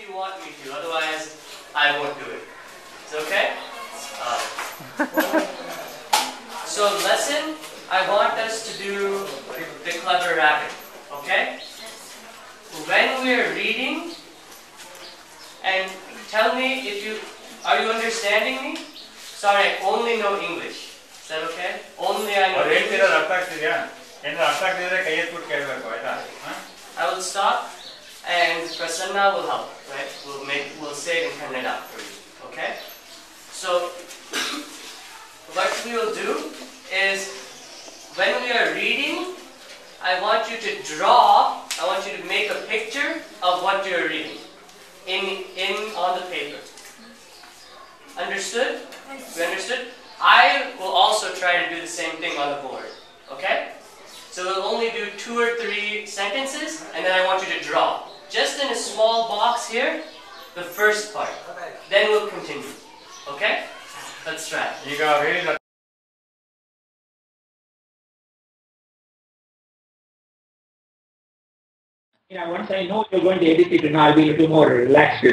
you want me to, otherwise I won't do it. Is it okay? So lesson, I want us to do the clever rabbit, okay? When we're reading, and tell me if you, are you understanding me? Sorry, I only know English. Is that okay? Only I know English. I will stop and Prasanna will help, right? We'll say it in Kannada for you, okay? So, what we will do is, when we are reading, I want you to draw, I want you to make a picture of what you're reading on the paper. Understood? We understood? I will also try to do the same thing on the board, okay? So we'll only do 2 or 3 sentences, and then I want you to draw. Just in a small box here, the first part. Then we'll continue, okay? Let's try. Once I know you're going to edit it, I'll be a little more relaxed,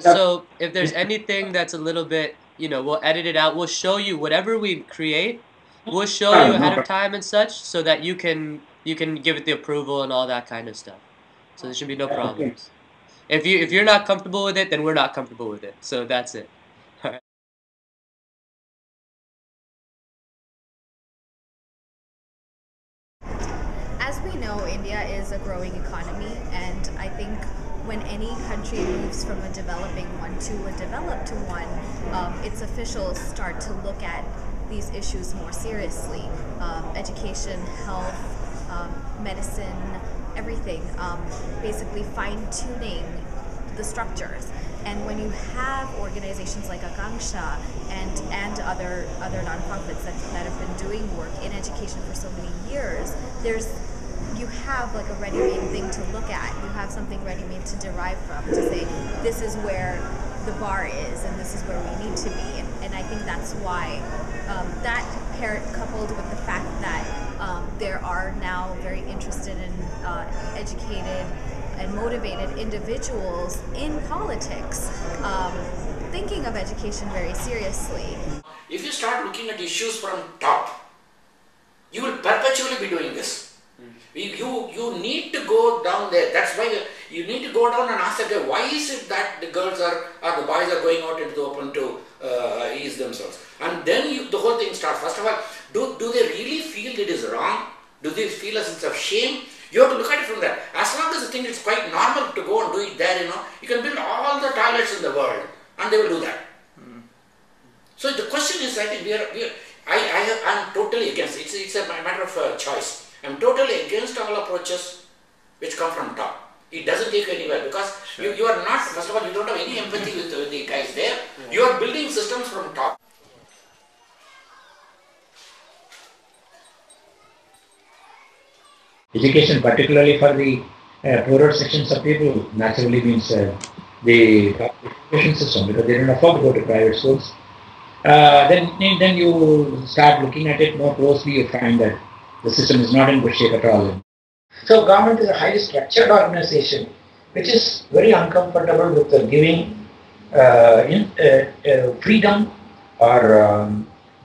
So if there's anything that's a little bit, we'll edit it out. We'll show you whatever we create. We'll show you ahead of time and such, so that you can give it the approval and all that kind of stuff. So there should be no problems. If you're not comfortable with it, then we're not comfortable with it. So that's it. All right. As we know, India is a growing economy, and I think when any country moves from a developing one to a developed one, its officials start to look at these issues more seriously. Education, health, medicine, everything, basically fine-tuning the structures. And when you have organizations like Akanksha and other nonprofits that have been doing work in education for so many years, you have like a ready-made thing to look at. You have something ready-made to derive from, to say this is where the bar is and this is where we need to be. And I think that's why that paired coupled with the fact that there are now very interested and educated and motivated individuals in politics thinking of education very seriously. If you start looking at issues from top, you will perpetually be doing this. You need to go down there. That's why you need to go down and ask them, why is it that the girls or the boys are going out into the open to ease themselves? And then the whole thing starts. First of all, do they really feel it is wrong? Do they feel a sense of shame? You have to look at it from there. As long as you think it's quite normal to go and do it there, you can build all the toilets in the world and they will do that. So the question is, I think I'm totally against it. It's a matter of choice. I'm totally against all approaches which come from top. It doesn't take you anywhere because you are not, first of all, you don't have any empathy with the guys there. You are building systems from top. Education, particularly for the poorer sections of people, naturally means the education system, because they don't afford to go to private schools. Then you start looking at it more closely, you find that the system is not in good shape at all. So government is a highly structured organization which is very uncomfortable with giving freedom or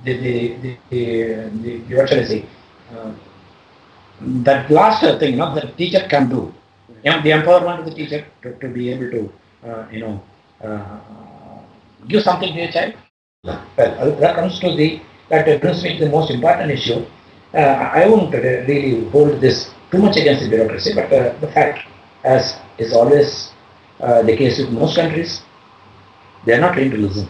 what shall I say, that last thing the teacher can do. The empowerment of the teacher to be able to give something to a child. Well, that comes to that brings me to the most important issue. I won't really hold this too much against the bureaucracy, but the fact, as is always the case with most countries, they are not trained to listen.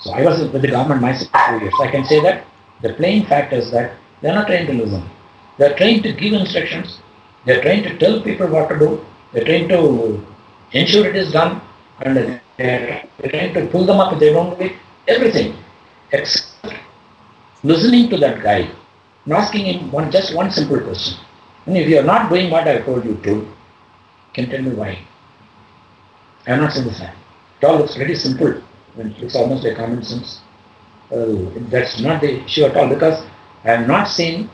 So I was with the government myself for 2 years. I can say that the plain fact is that they are not trained to listen. They are trained to give instructions. They are trained to tell people what to do. They are trained to ensure it is done, and they are trained to pull them up if they don't do it. Everything except listening to that guy and asking him just one simple question. And if you are not doing what I told you to, can tell me why. I am not saying this. It all looks very simple. It looks almost like common sense. That's not the issue at all, because I have not seen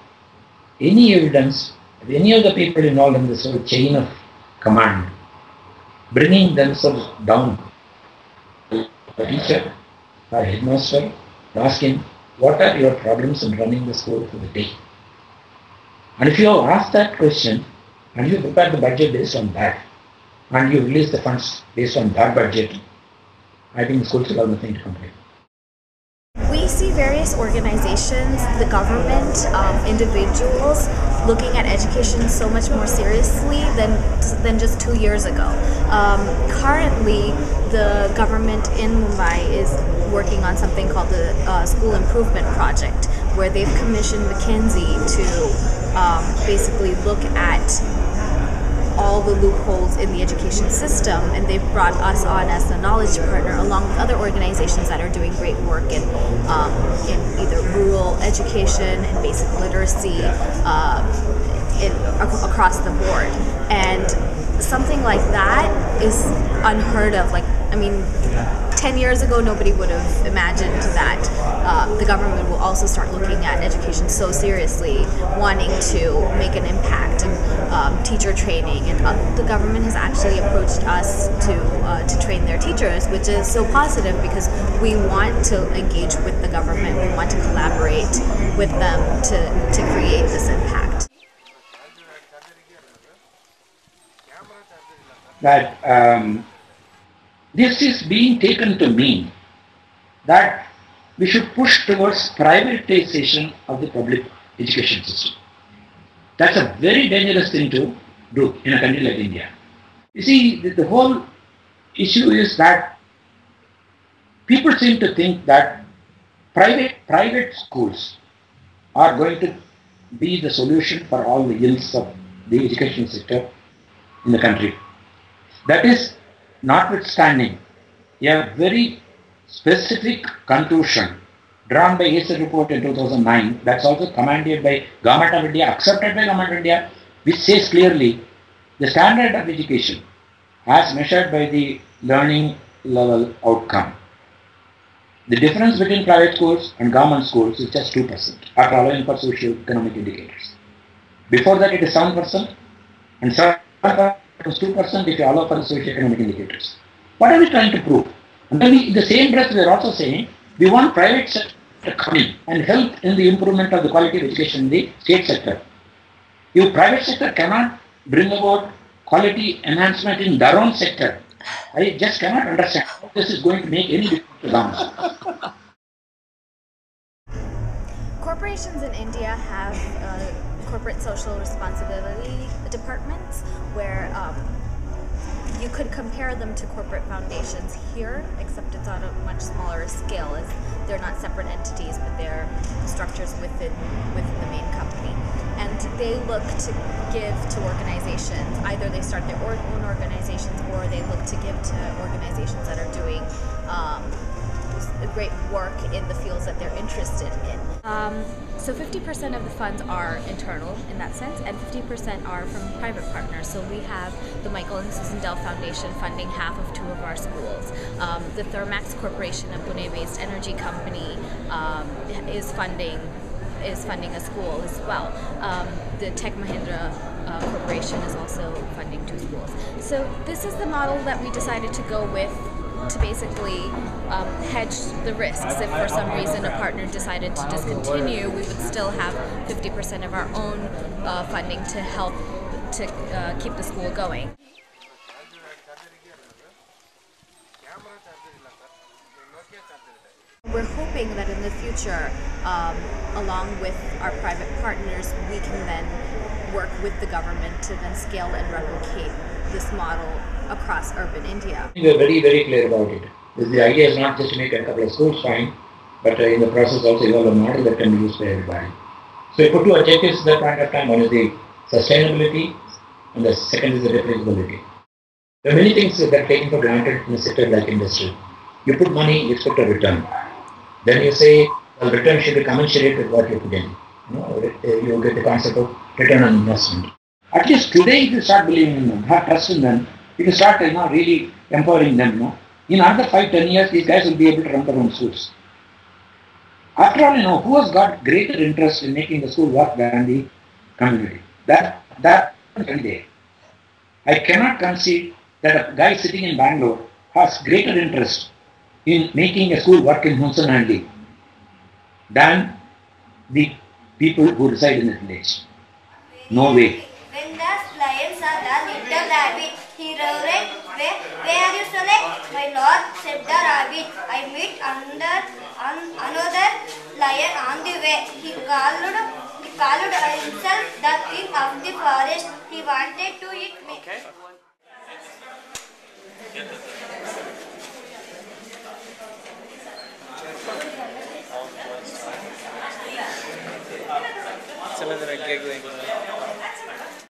any evidence of any of the people involved in this whole chain of command, bringing themselves down to the teacher or headmaster, ask him, what are your problems in running the school for the day? And if you have asked that question and you prepare the budget based on that, and you release the funds based on that budget, I think schools will have nothing to complain. We see various organizations, the government, individuals looking at education so much more seriously than just 2 years ago. Currently, the government in Mumbai is working on something called the School Improvement Project, where they've commissioned McKinsey to basically look at all the loopholes in the education system, and they've brought us on as the knowledge partner along with other organizations that are doing great work in either rural education and basic literacy across the board. And something like that is unheard of. 10 years ago, nobody would have imagined that the government will also start looking at education so seriously, wanting to make an impact in teacher training. And the government has actually approached us to train their teachers, which is so positive because we want to engage with the government. We want to collaborate with them to create this impact. That this is being taken to mean that we should push towards privatization of the public education system. That's a very dangerous thing to do in a country like India. You see, the whole issue is that people seem to think that private schools are going to be the solution for all the ills of the education sector in the country. That is notwithstanding a very specific conclusion drawn by CIES report in 2009, that's also commanded by Government of India, accepted by Government of India, which says clearly the standard of education as measured by the learning level outcome. The difference between private schools and government schools is just 2% after allowing for socio-economic indicators. Before that it is 7% and 7% is 2% if you allow for the socio-economic indicators. What are we trying to prove? And then in the same breath we are also saying we want private sector to come in and help in the improvement of the quality of education in the state sector. If private sector cannot bring about quality enhancement in their own sector, I just cannot understand how this is going to make any difference to them. Corporations in India have corporate social responsibility departments where you could compare them to corporate foundations here, except it's on a much smaller scale, as they're not separate entities, but they're structures within the main company. And they look to give to organizations, either they start their own organizations or they look to give to organizations that are doing great work in the fields that they're interested in. So 50% of the funds are internal in that sense, and 50% are from private partners. So we have the Michael and Susan Dell Foundation funding half of 2 of our schools. The Thermax Corporation, a Pune-based energy company, is funding a school as well. The Tech Mahindra Corporation is also funding 2 schools. So this is the model that we decided to go with to basically hedge the risks. If for some reason a partner decided to discontinue, we would still have 50% of our own funding to help to keep the school going. We're hoping that in the future, along with our private partners, we can then work with the government to then scale and replicate this model across urban India. We are very, very clear about it. The idea is not just to make a couple of schools fine, but in the process also evolve a model that can be used by everybody. So we put 2 objectives at that point of time. One is the sustainability and the second is the replicability. There are many things that are taken for granted in a sector like industry. You put money, you expect a return. Then you say, well, return should be commensurate with what you put in. You get the concept of return on investment. At least today, if you start believing in them, have trust in them, if you start really empowering them, in another 5-10 years, these guys will be able to run their own schools. After all, who has got greater interest in making the school work than the community? That is there. I cannot conceive that a guy sitting in Bangalore has greater interest in making a school work in Hunsanandi than the people who reside in the village. No way. When the lions are the little rabbit, he roared, where are you, Select? My lord, said the rabbit. I meet another lion on the way. He called himself the king of the forest. He wanted to eat me. Okay. Some of them are giggling.